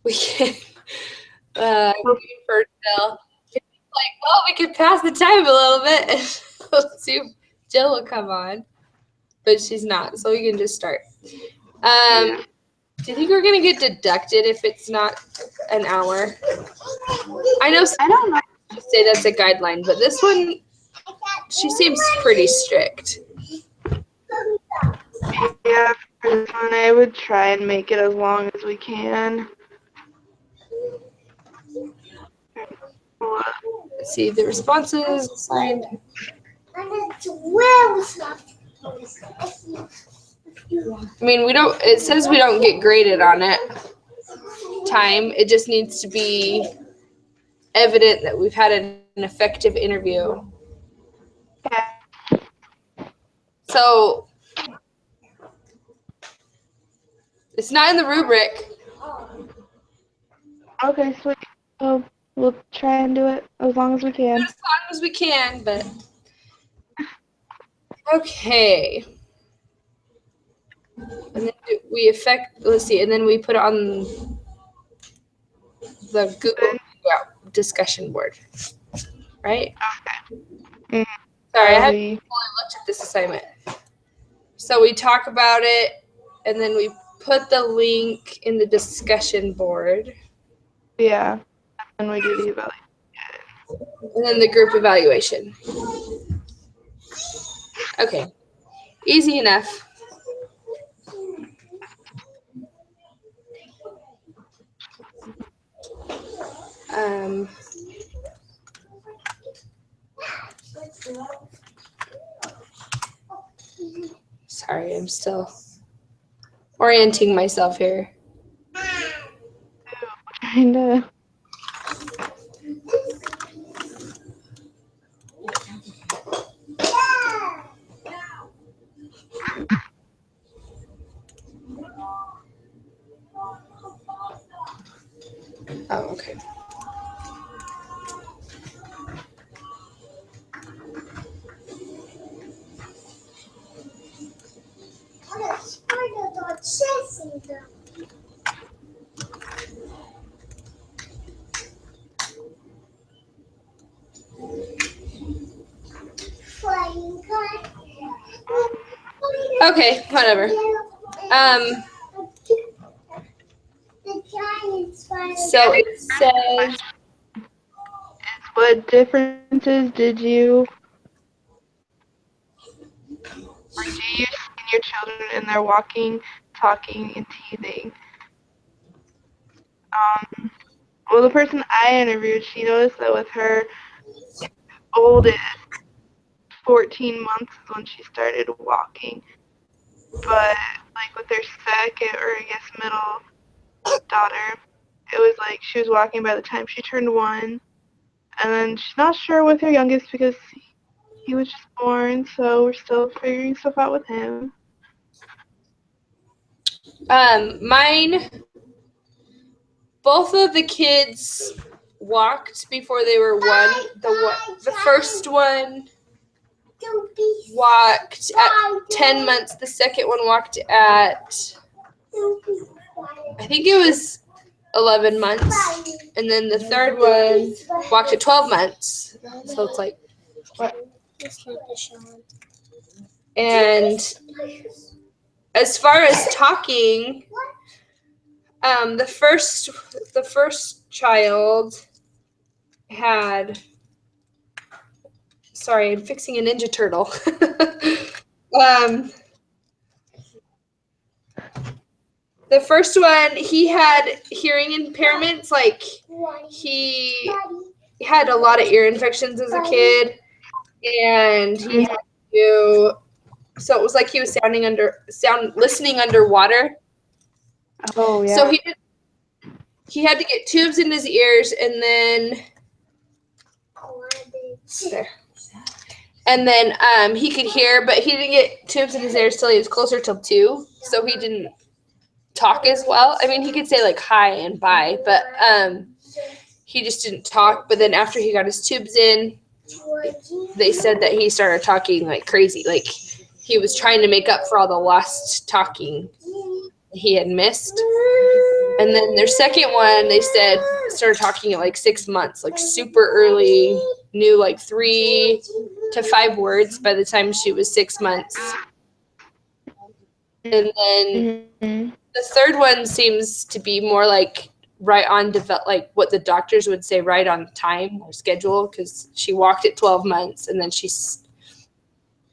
we can for Jill. Like, well, we could pass the time a little bit and let's see if Jill will come on. But she's not, so we can just start. Do you think we're gonna get deducted if it's not an hour? I don't know. Say that's a guideline, but this one, she seems pretty strict. Yeah, for this one, I would try and make it as long as we can. Let's see the responses assigned. I mean, it says we don't get graded on it. Time. It just needs to be evident that we've had an effective interview. Yeah. So it's not in the rubric. Okay, sweet. So we'll try and do it as long as we can. As long as we can, but okay. And then let's see, and then we put it on the Google discussion board, right? Okay. Mm-hmm. Sorry, I haven't fully looked at this assignment. So we talk about it, and then we put the link in the discussion board. Yeah, and we do the evaluation. And then the group evaluation. Okay, easy enough. Sorry, I'm still orienting myself here. Kinda. Oh, okay. Okay, whatever. So it says, what differences did you see in your children in their walking, talking, and teething? Well, the person I interviewed, she noticed that with her oldest, 14 months is when she started walking. But, like, with her second, or I guess middle daughter, it was like she was walking by the time she turned 1. And then she's not sure with her youngest because he was just born, so we're still figuring stuff out with him. Mine, both of the kids walked before they were 1. The first one walked at 10 months. The second one walked at, I think it was 11 months. And then the third one walked at 12 months. So it's like, what? And as far as talking, the first child had, sorry, I'm fixing a Ninja Turtle. The first one, he had hearing impairments, like he had a lot of ear infections as a kid, and he had to, so it was like he was listening underwater. Oh, yeah. So he had to get tubes in his ears, and then there. And then he could hear, but he didn't get tubes in his ears till he was closer to 2, so he didn't talk as well. I mean, he could say like hi and bye, but he just didn't talk. But then after he got his tubes in, they said that he started talking like crazy, like he was trying to make up for all the lost talking he had missed. And then their second one, they said, started talking at like 6 months, like super early, knew like 3 to 5 words by the time she was 6 months. And then the third one seems to be more like right on like what the doctors would say right on time or schedule, because she walked at 12 months, and then she's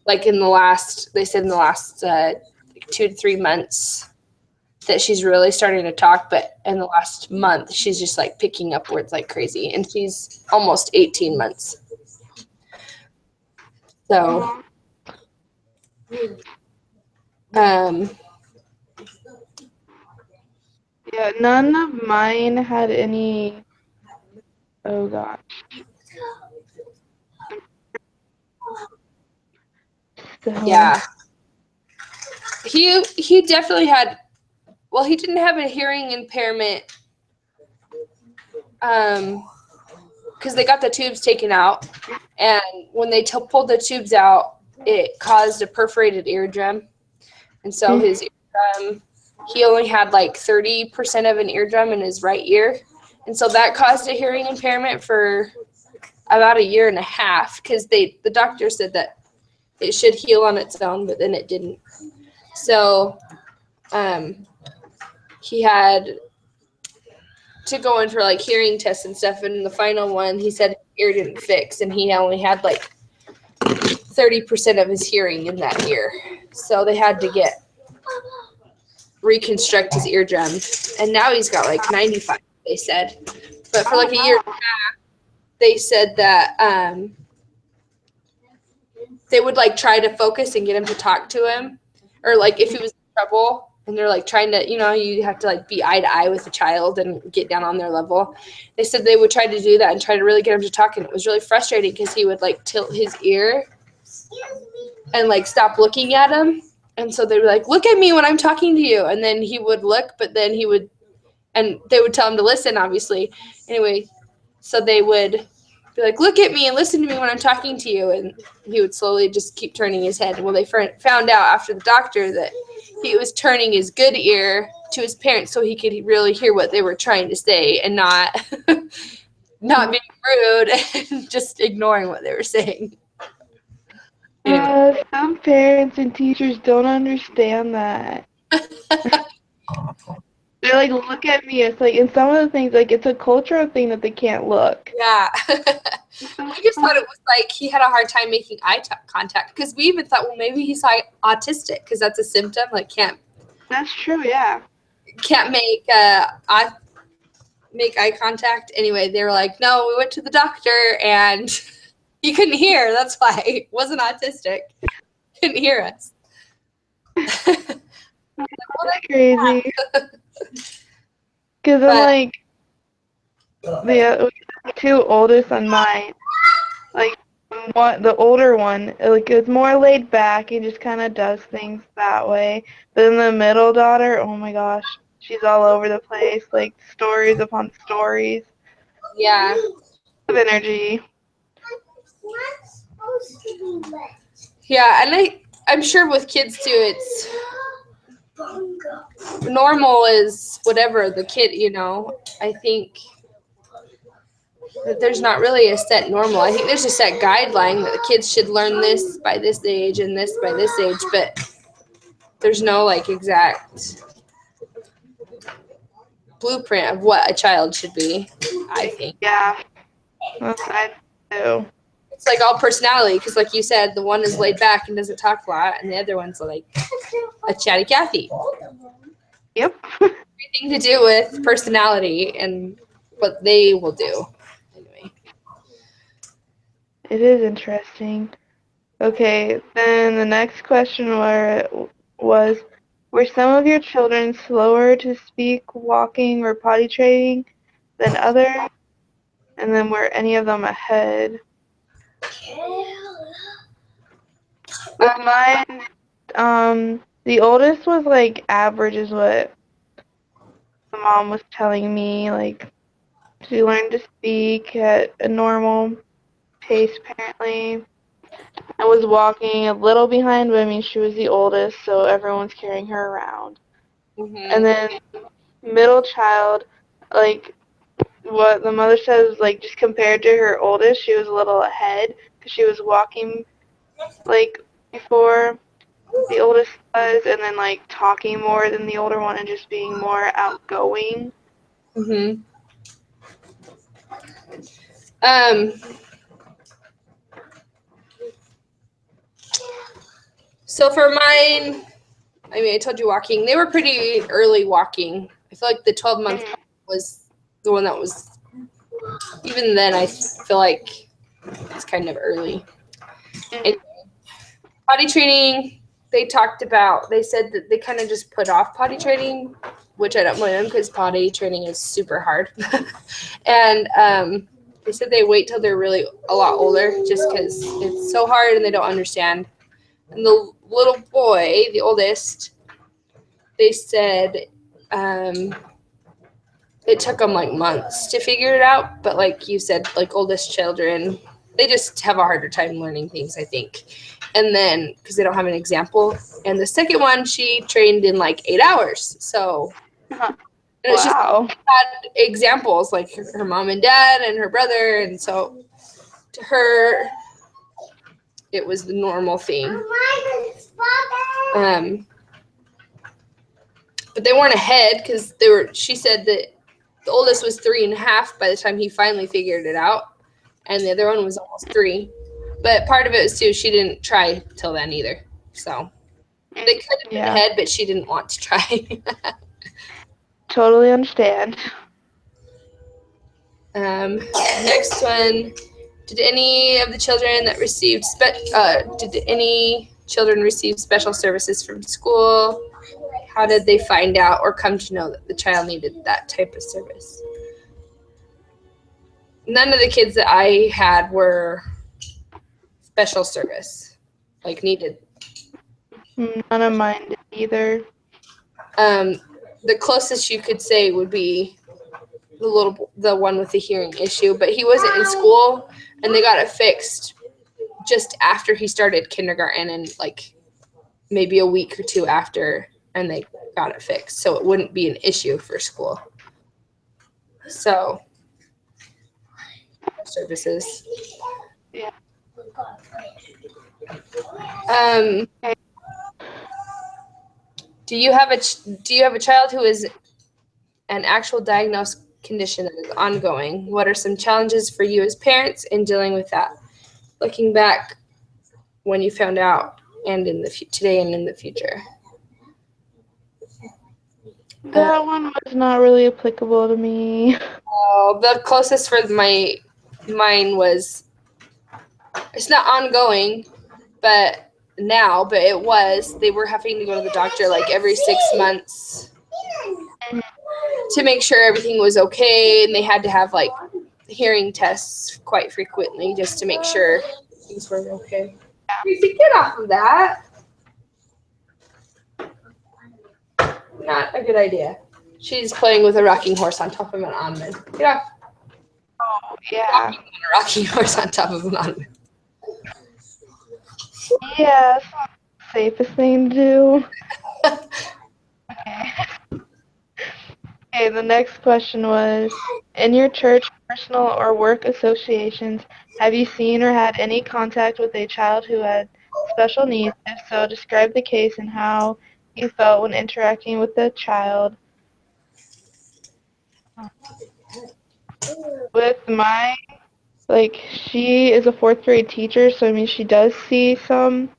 like in the last 2 to 3 months that she's really starting to talk, but in the last month she's just like picking up words like crazy, and she's almost 18 months. So yeah, none of mine had any. Oh gosh. So, yeah, he definitely had. Well, he didn't have a hearing impairment, because they got the tubes taken out, and when they pulled the tubes out, it caused a perforated eardrum, and so his eardrum, he only had like 30% of an eardrum in his right ear, and so that caused a hearing impairment for about 1.5 years, because the doctor said that it should heal on its own, but then it didn't. So he had to go in for like hearing tests and stuff, and the final one he said his ear didn't fix, and he only had like 30% of his hearing in that ear, so they had to reconstruct his eardrum, and now he's got like 95, they said. But for like 1.5 years, they said that they would like try to focus and get him to talk to him, or like if he was in trouble and they're like trying to, you have to like be eye to eye with a child and get down on their level. They said they would try to do that and try to really get him to talk, and it was really frustrating because he would like tilt his ear and like stop looking at him, and so they were like, look at me when I'm talking to you, and then he would look, but then and they would tell him to listen, obviously. Anyway, so they would be like, look at me and listen to me when I'm talking to you, and he would slowly just keep turning his head. Well, they found out after the doctor that he was turning his good ear to his parents so he could really hear what they were trying to say, and not being rude and just ignoring what they were saying. Anyway. Some parents and teachers don't understand that. They're like, look at me. It's like, in some of the things, like, it's a cultural thing that they can't look. Yeah. We just thought it was like he had a hard time making eye contact, because we even thought, well, maybe he's autistic, because that's a symptom. Like, can't. That's true, yeah. Can't make eye contact. Anyway, they were like, no, we went to the doctor and he couldn't hear. That's why he wasn't autistic. Couldn't hear us. That's crazy. Because I'm like, the 2 oldest on mine, like, the older one, like, is more laid back and just kind of does things that way. But then the middle daughter, oh my gosh, she's all over the place, like, stories upon stories. Yeah. Of energy. Yeah, and I'm sure with kids too, it's normal is whatever the kid, I think that there's not really a set normal. I think there's a set guideline that the kids should learn this by this age and this by this age, but there's no like exact blueprint of what a child should be, I think. Yeah, that's what I do. It's like all personality, because like you said, the one is laid back and doesn't talk a lot, and the other one's like a chatty Cathy. Yep. Everything to do with personality and what they will do. Anyway. It is interesting. Okay, then the next question was, were some of your children slower to speak, walking, or potty training than others? And then were any of them ahead? With mine, the oldest was like average is what the mom was telling me. Like, she learned to speak at a normal pace, apparently. I was walking a little behind, but I mean, she was the oldest, so everyone's carrying her around. And then middle child, like what the mother says, like just compared to her oldest, she was a little ahead because she was walking like before the oldest was, and then like talking more than the older one and just being more outgoing. Mhm. Um. So for mine, I mean, I told you walking. They were pretty early walking. I feel like the 12-month was the one that was. Even then, I feel like it's kind of early. And potty training, they talked about. They said that they kind of just put off potty training, which I don't blame them because potty training is super hard. And they said they wait till they're really a lot older, just because it's so hard and they don't understand. And the little boy, the oldest, they said it took them like months to figure it out. But like you said, like oldest children, they just have a harder time learning things, I think. And then because they don't have an example. And the second one, she trained in like 8 hours. So and it's just Wow. had examples like her mom and dad and her brother. And so to her, it was the normal thing. But they weren't ahead because they were. She said that the oldest was 3.5 by the time he finally figured it out, and the other one was almost 3. But part of it was too she didn't try till then either. So they could have been ahead, but she didn't want to try. Totally understand. Next one. Did any of the children that received did any children receive special services from school? How did they find out or come to know that the child needed that type of service? None of the kids that I had were special service, like needed. None of mine did either. The closest you could say would be the one with the hearing issue, but he wasn't in school, and they got it fixed just after he started kindergarten, and like maybe a week or 2 after, and they got it fixed, so it wouldn't be an issue for school. So services. Yeah. Do you have a child who is an actual diagnosed condition that is ongoing? What are some challenges for you as parents in dealing with that? Looking back when you found out and in the today and in the future. That one was not really applicable to me. The closest for mine was, it's not ongoing, but they were having to go to the doctor like every 6 months to make sure everything was okay, and they had to have like hearing tests quite frequently just to make sure things were okay. Reese, get off of that. Not a good idea. She's playing with a rocking horse on top of an ottoman. Get off. Oh, yeah. A rocking horse on top of an ottoman. Yeah, that's not the safest thing to do. Okay. Okay, the next question was, in your church, personal, or work associations, have you seen or had any contact with a child who had special needs? If so, describe the case and how you felt when interacting with the child. With my, like, she is a 4th grade teacher, so I mean, she does see some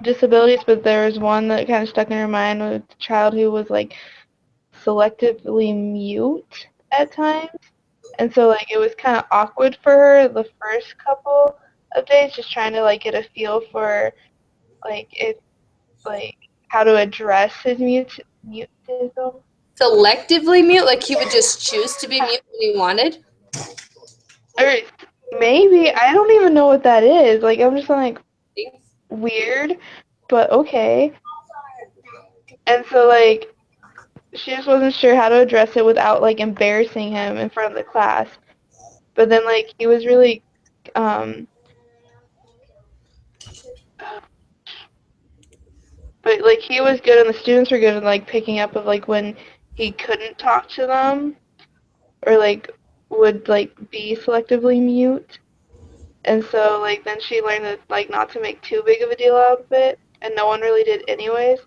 disabilities, but there was one that kind of stuck in her mind with a child who was, like, selectively mute at times. And so, like, it was kind of awkward for her the first couple of days, just trying to, like, get a feel for, like, how to address his mutism. Selectively mute, like he would just choose to be mute when he wanted? Or maybe, I don't even know what that is. Like, I'm just like, weird, but okay. And so, like, she just wasn't sure how to address it without, like, embarrassing him in front of the class. But then, like, he was really, But like he was good and the students were good at like picking up of like when he couldn't talk to them or like would like be selectively mute. And so like then she learned that like not to make too big of a deal out of it, and no one really did anyways.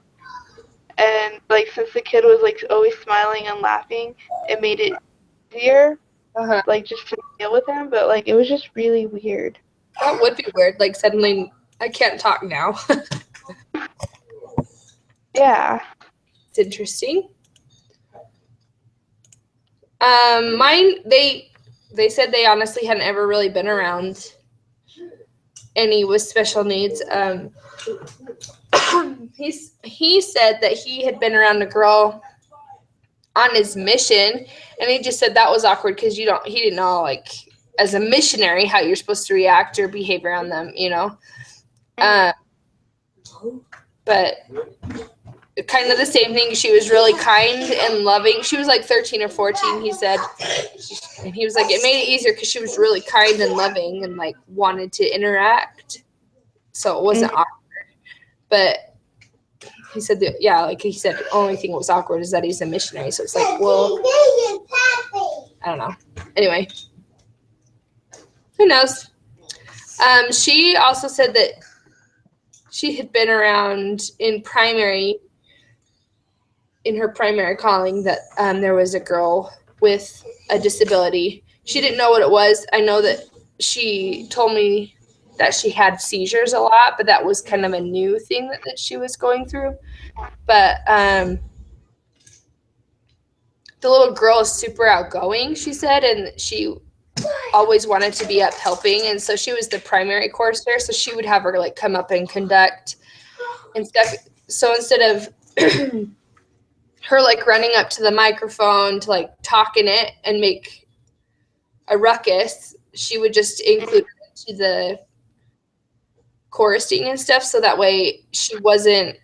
And like since the kid was like always smiling and laughing, it made it easier Uh-huh. like just to deal with him, but like it was just really weird. That would be weird. Like suddenly I can't talk now. Yeah. It's interesting. Mine, they said they honestly hadn't ever really been around any with special needs. He said that he had been around a girl on his mission, and he just said that was awkward because he didn't know like as a missionary how you're supposed to react or behave around them, you know. But kind of the same thing. She was really kind and loving. She was like 13 or 14, he said. And he was like, it made it easier because she was really kind and loving and like wanted to interact. So it wasn't awkward. But he said that, yeah, like he said, the only thing that was awkward is that he's a missionary. So it's like, well, I don't know. Anyway, who knows? She also said that she had been around in her primary calling that there was a girl with a disability. She didn't know what it was. I know that she told me that she had seizures a lot, but that was kind of a new thing that she was going through. But the little girl is super outgoing, she said, and she always wanted to be up helping. And so she was the primary courser, so she would have her like come up and conduct and stuff. So instead of her like running up to the microphone to like talk in it and make a ruckus, she would just include it to the chorusing and stuff, so that way she wasn't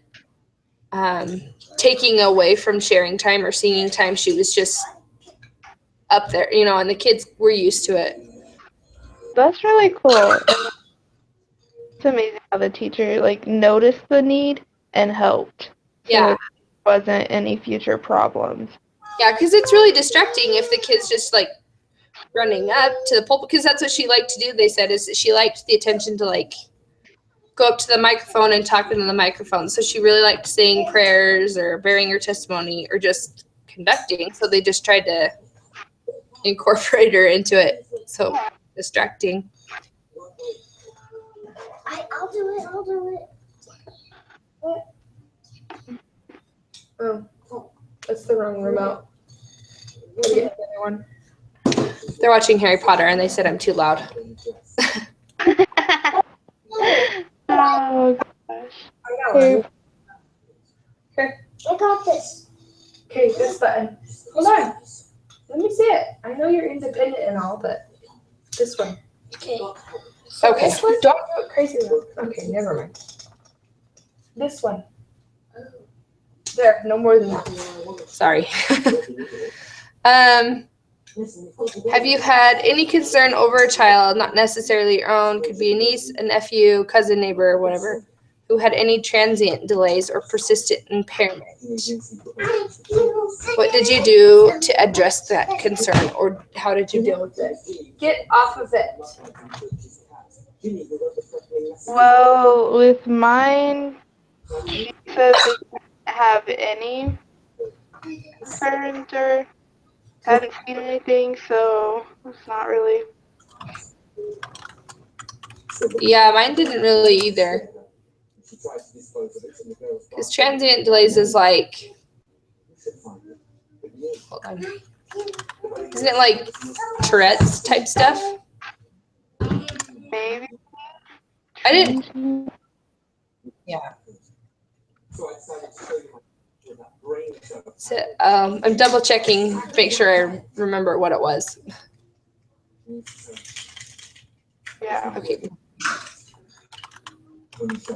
taking away from sharing time or singing time. She was just up there, you know, and the kids were used to it. That's really cool. It's amazing how the teacher like noticed the need and helped. Yeah. So there wasn't any future problems. Yeah, because it's really distracting if the kid's just like running up to the pulpit, because that's what she liked to do. They said is that she liked the attention to like go up to the microphone and talk into the microphone. So she really liked saying prayers or bearing her testimony or just conducting. So they just tried to incorporate her into it. So distracting. I'll do it. Oh, that's the wrong remote. The other one. They're watching Harry Potter and they said I'm too loud. Oh gosh. Okay. I got this. Okay, this button. Hold on. Let me see it. I know you're independent and all, but this one. Okay. Okay. This one? Don't do it crazy though. Okay, never mind. This one. There, no more than that. Sorry. Have you had any concern over a child, not necessarily your own, could be a niece, a nephew, cousin, neighbor, whatever, who had any transient delays or persistent impairment? What did you do to address that concern, or how did you deal with it? Get off of it. Well, with mine, she says they didn't have any concerns or hadn't seen anything, so it's not really. Yeah, mine didn't really either. Because transient delays is like, hold on. Isn't it like Tourette's type stuff? Maybe. I didn't. Yeah. So, I'm double checking to make sure I remember what it was. Yeah. Okay. If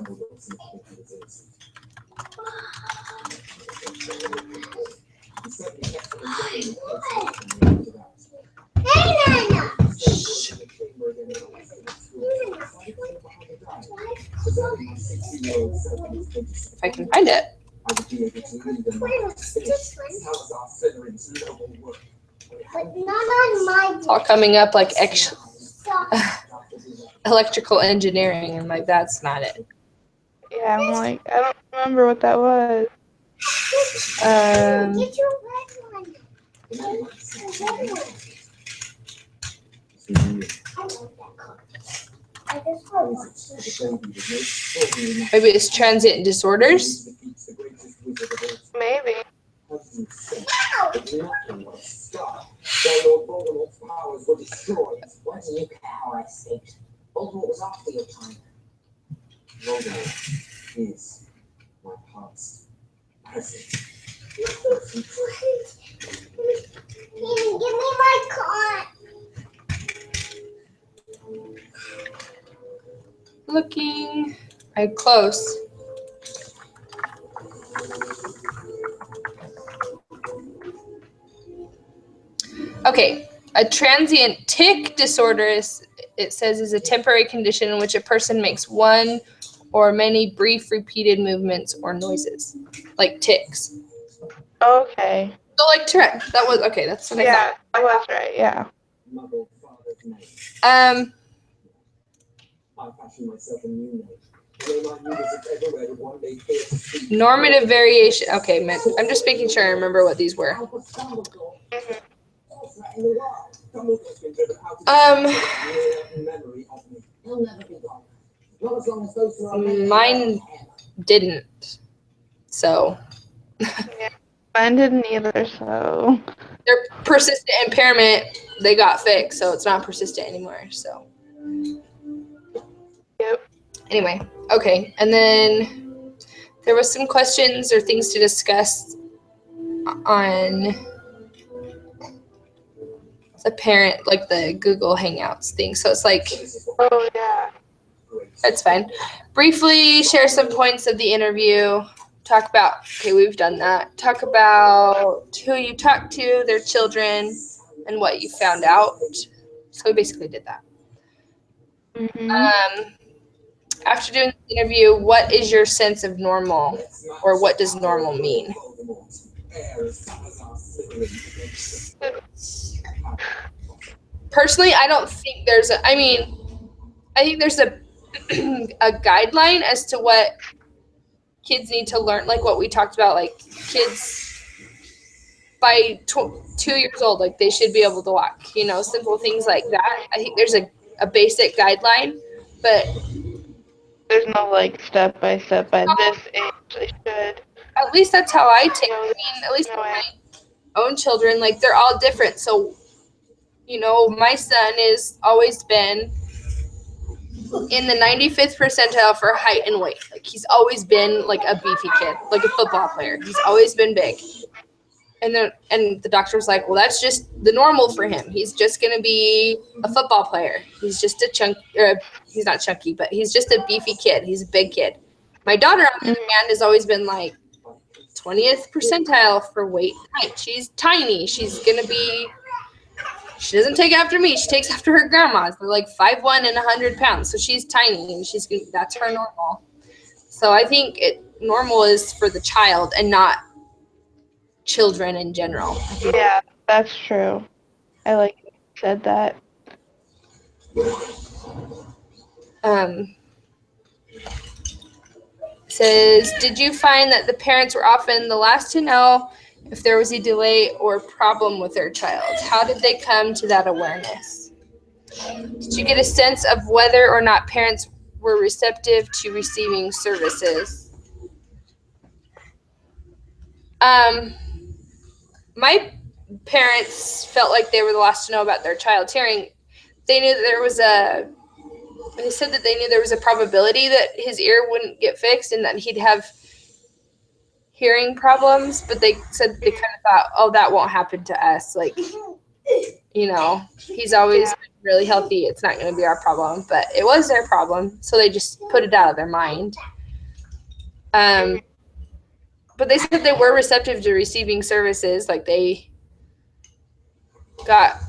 I can find it. Put it on this one. But not on my It's all coming up like Stop. electrical engineering. I'm like, that's not it. Yeah, I'm like, I don't remember what that was. Get your red one. Get the red one. I love that color. I just want this. Maybe it's transient disorders. Maybe. Voldemort was after your time. Voldemort is my past. Present. Give me my card. Looking. I'm close. Okay, a transient tic disorder is, it says, is a temporary condition in which a person makes one or many brief repeated movements or noises, like tics. Okay. So like Tourette. That was okay. That's what I Yeah, that was right. Yeah. Mother, father's name. thought. I fashioned myself a new name. Though my leaders have everywhere would one day fear to speak. Normative variation. Okay, I'm just making sure I remember what these were. Memory of me. He'll never be gone. Not as long as those who are Mine didn't. So Mine didn't either, so. their persistent impairment, they got fixed, so it's not persistent anymore. So Yep. anyway, okay, and then there was some questions or things to discuss on the parent, like the Google Hangouts thing. So it's like, Oh, yeah. that's fine. Briefly share some points of the interview. Talk about, okay, we've done that. Talk about who you talked to, their children, and what you found out. So we basically did that. Mm-hmm. After doing the interview, what is your sense of normal, or what does normal mean? Personally, I don't think there's a, I mean, I think there's a a guideline as to what kids need to learn, like what we talked about, like kids by 2 years old, like they should be able to walk, simple things like that. I think there's a basic guideline, but There's no, like, step by step by this age they should. at least that's how I take it. I mean, at least with my own children, like they're all different. So, my son has always been in the 95th percentile for height and weight. Like he's always been like a beefy kid, like a football player. He's always been big. And the doctor was like, well, that's just the normal for him. He's just going to be a football player. He's just he's not chunky, but he's just a beefy kid. He's a big kid. My daughter, on the other hand, has always been like 20th percentile for weight and height. She's tiny. She doesn't take after me. She takes after her grandmas. They're like 5'1" and 100 pounds. So she's tiny and that's her normal. So I think normal is for the child and not children in general. Yeah, that's true. I like that you said that. Says, did you find that the parents were often the last to know if there was a delay or problem with their child? How did they come to that awareness? Did you get a sense of whether or not parents were receptive to receiving services? My parents felt like they were the last to know about their child's hearing. They knew that they said that they knew there was a probability that his ear wouldn't get fixed and that he'd have hearing problems, but they said they kind of thought, oh, that won't happen to us. Like, he's always been really healthy. It's not going to be our problem, but it was their problem. So they just put it out of their mind. But they said they were receptive to receiving services. Like they got,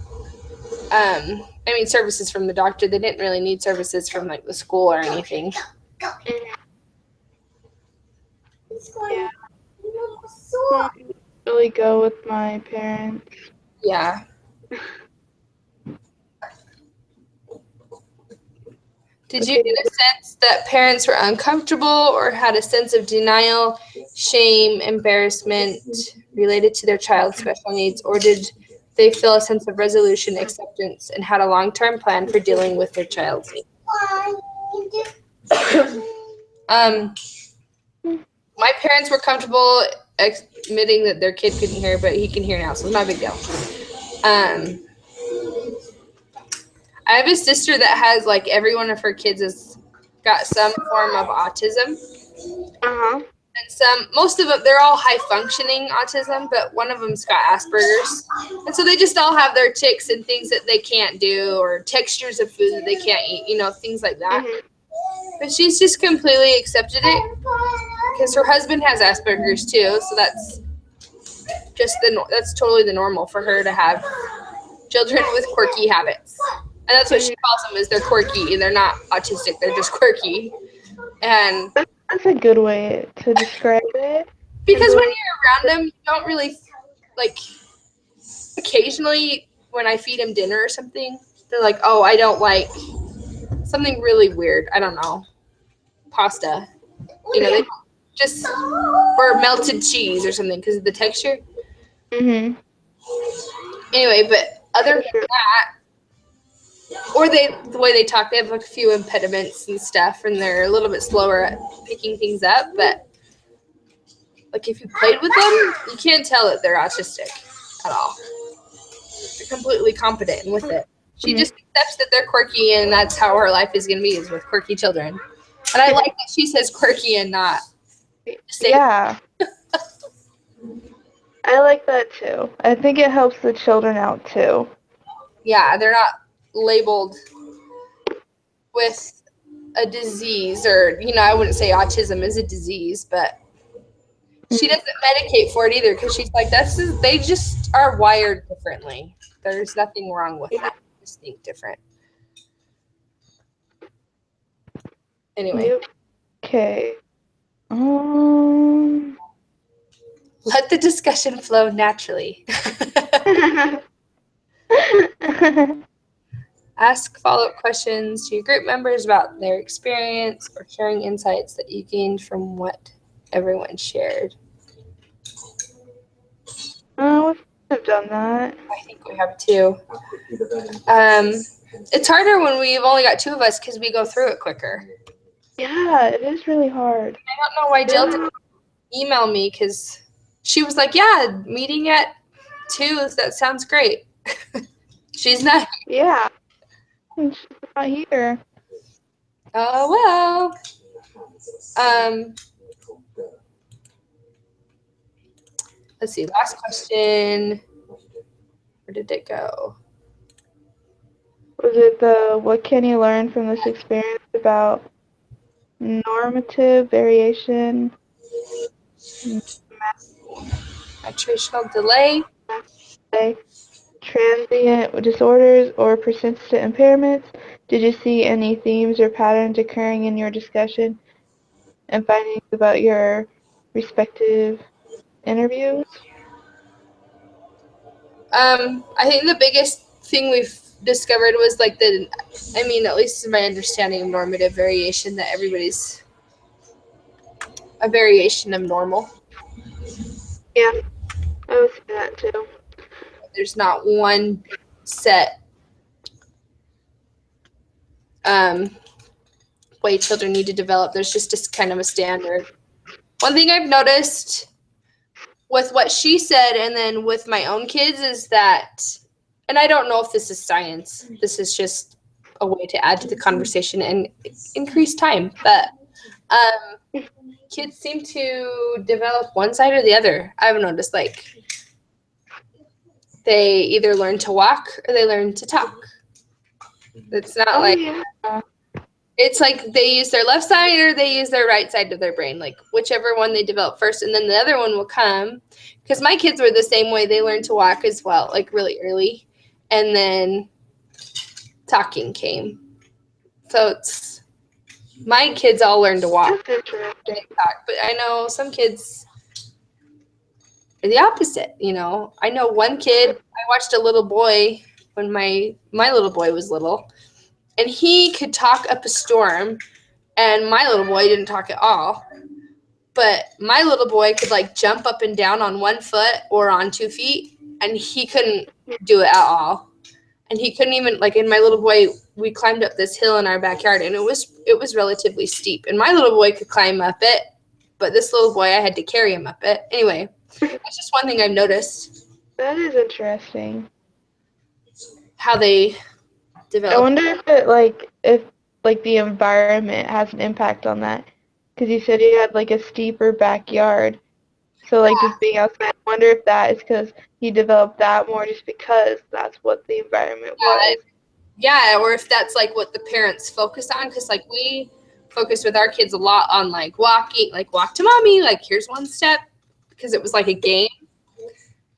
services from the doctor. They didn't really need services from like the school or anything. Yeah. really go with my parents. Yeah. Did you Okay. get a sense that parents were uncomfortable or had a sense of denial, shame, embarrassment related to their child's special needs, or did they feel a sense of resolution, acceptance, and had a long-term plan for dealing with their child's needs? My parents were comfortable admitting that their kid couldn't hear, but he can hear now, so it's not a big deal. I have a sister that has like every one of her kids has got some form of autism. Uh-huh. And most of them, they're all high functioning autism, but one of them's got Asperger's. And so they just all have their tics and things that they can't do, or textures of food that they can't eat, things like that. Mm-hmm. But she's just completely accepted it because her husband has Asperger's too. So that's just that's totally the normal for her to have children with quirky habits. And that's what she calls them, is they're quirky. They're not autistic. They're just quirky. And That's a good way to describe it. because when you're around them, you don't really, like, occasionally when I feed them dinner or something, they're like, oh, I don't like something really weird. I don't know. Pasta. They just, or melted cheese or something because of the texture. Mm-hmm. Anyway, but other than that, or the way they talk, they have like a few impediments and stuff, and they're a little bit slower at picking things up. But like if you played with them, you can't tell that they're autistic at all. They're completely competent with it. She just accepts that they're quirky, and that's how her life is going to be, is with quirky children. And I like that she says quirky and not safe. Yeah. I like that too. I think it helps the children out too. Yeah, they're not labeled with a disease, or I wouldn't say autism is a disease, but she doesn't medicate for it either, because she's like, they just are wired differently. There's nothing wrong with that. They just think different. Anyway, Okay. let the discussion flow naturally. Ask follow-up questions to your group members about their experience or sharing insights that you gained from what everyone shared. Oh, we have done that. I think we have too. It's harder when we've only got two of us because we go through it quicker. Yeah, it is really hard. I don't know why Jill didn't email me, because she was like, yeah, meeting at 2, that sounds great. She's not. Yeah. She's not here. Oh, well. Let's see. Last question. Where did it go? Was it what can you learn from this experience about normative variation, Attritional delay. transient disorders, or persistent impairments? Did you see any themes or patterns occurring in your discussion and findings about your respective interviews? I think the biggest thing we've discovered was like at least in my understanding of normative variation, that everybody's a variation of normal. Yeah, I would say that too. There's not one set way children need to develop. There's just kind of a standard. One thing I've noticed with what she said and then with my own kids is that, and I don't know if this is science, this is just a way to add to the conversation and increase time, but kids seem to develop one side or the other. I've noticed, like, they either learn to walk or they learn to talk. It's not it's like they use their left side or they use their right side of their brain, like whichever one they develop first, and then the other one will come. Because my kids were the same way. They learned to walk as well, like really early, and then talking came. So my kids all learned to walk and talk, but I know some kids, or the opposite. You know, I know one kid, I watched a little boy when my little boy was little, and he could talk up a storm, and my little boy didn't talk at all. But my little boy could like jump up and down on 1 foot or on 2 feet, and he couldn't do it at all. And he couldn't even, like, in my little boy, we climbed up this hill in our backyard, and it was relatively steep. And my little boy could climb up it, but this little boy, I had to carry him up it. Anyway, that's just one thing I've noticed, That is interesting. how they I develop. wonder if the environment has an impact on that. Because you said you had like a steeper backyard. So like just being outside, I wonder if that is because he developed that more just because that's what the environment was. Yeah, or if that's like what the parents focus on, because like we focus with our kids a lot on like walking, like walk to mommy, like here's 1 step, because it was like a game.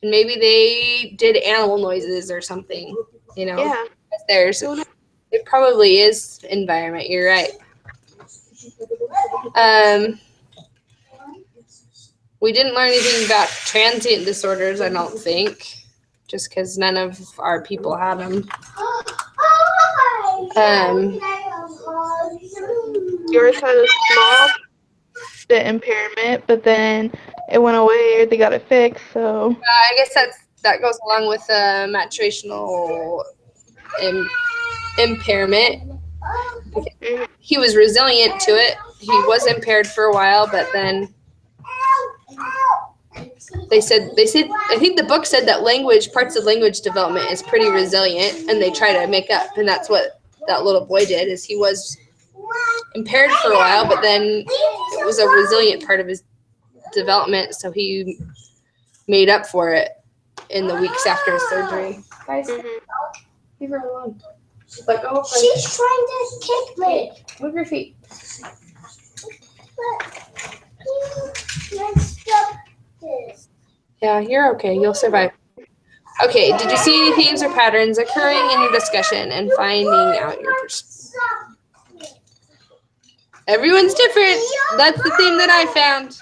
And maybe they did animal noises or something, you know. Yeah. There's it probably is environment, you're right. We didn't learn anything about transient disorders, I don't think, just because none of our people had them. Yours had a small impairment, but then it went away or they got it fixed, so. I guess that goes along with maturational impairment. He was resilient to it. He was impaired for a while, but then they said I think the book said that parts of language development is pretty resilient, and they try to make up, and that's what that little boy did. Is he was impaired for a while, but then it was a resilient part of his development, so he made up for it in the weeks after his surgery. Guys, leave her alone. She's like, oh, She's trying to kick me. move your feet. You messed up this. Yeah, you're okay. You'll survive. Okay, did you see any themes or patterns occurring in your discussion and finding out your perspective? Everyone's different. That's the theme that I found.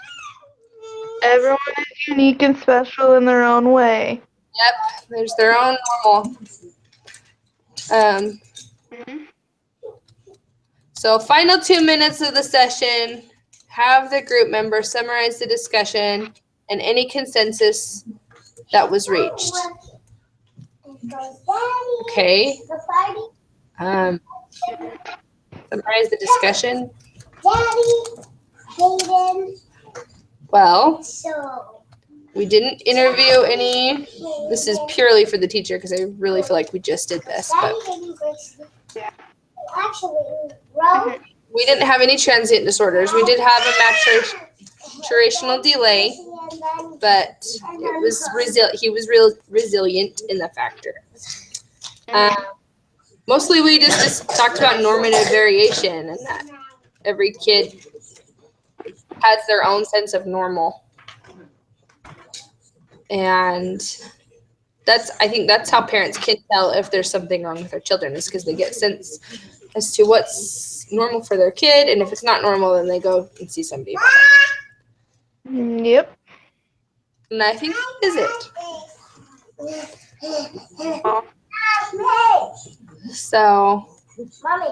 Everyone is unique and special in their own way. Yep, there's their own normal. So final 2 minutes of the session, have the group member summarize the discussion and any consensus that was reached. Okay. Summarize the discussion. Daddy, Hayden. Well, So. we didn't interview any. This is purely for the teacher because I really feel like we just did this. But we didn't have any transient disorders. We did have a maturational delay, but it was he was resilient in the factor. Mostly we just talked about normative variation and that every kid has their own sense of normal. And I think that's how parents can tell if there's something wrong with their children, is because they get sense as to what's normal for their kid, and if it's not normal, then they go and see somebody about it. Yep. And I think that is it. So Mommy.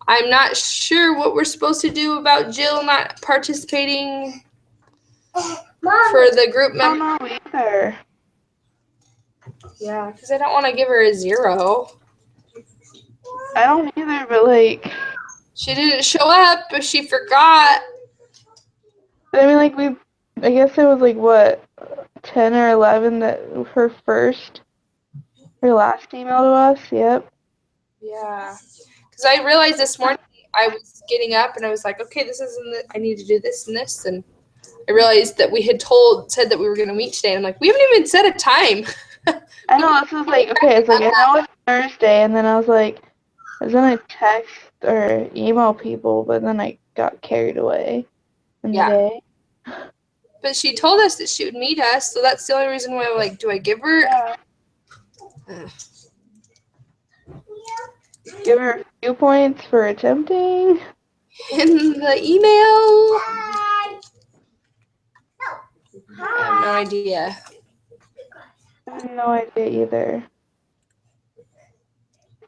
I'm not sure what we're supposed to do about Jill not participating for the group I don't member. know either. Yeah, because I don't want to give her a 0. I don't either, but like, She didn't show up, but she forgot. I mean, like I guess it was like what, 10 or 11 that her last email to us. Yep. Yeah, because I realized this morning I was getting up and I was like, okay, this isn't it. I need to do this and this, and I realized that we had said that we were going to meet today. And I'm like, we haven't even set a time. I know, this was like, okay, it's like, I know it's Thursday, and then I was like, I was gonna text or email people, but then I got carried away in the day. But she told us that she would meet us, so that's the only reason why I'm like, do I give her? Yeah. Give her a few points for attempting. In the email? I'm no idea. I have no idea either.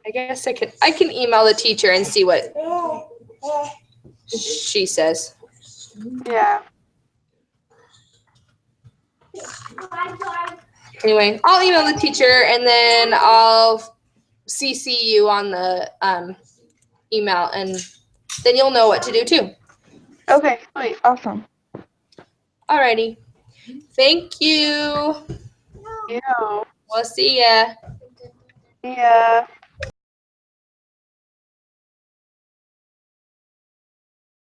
I guess I can email the teacher and see what she says. Yeah. Anyway, I'll email the teacher and then I'll CC you on the email, and then you'll know what to do too. Okay, sweet. Awesome. Alrighty. Thank you. Yeah. We'll see ya. Yeah.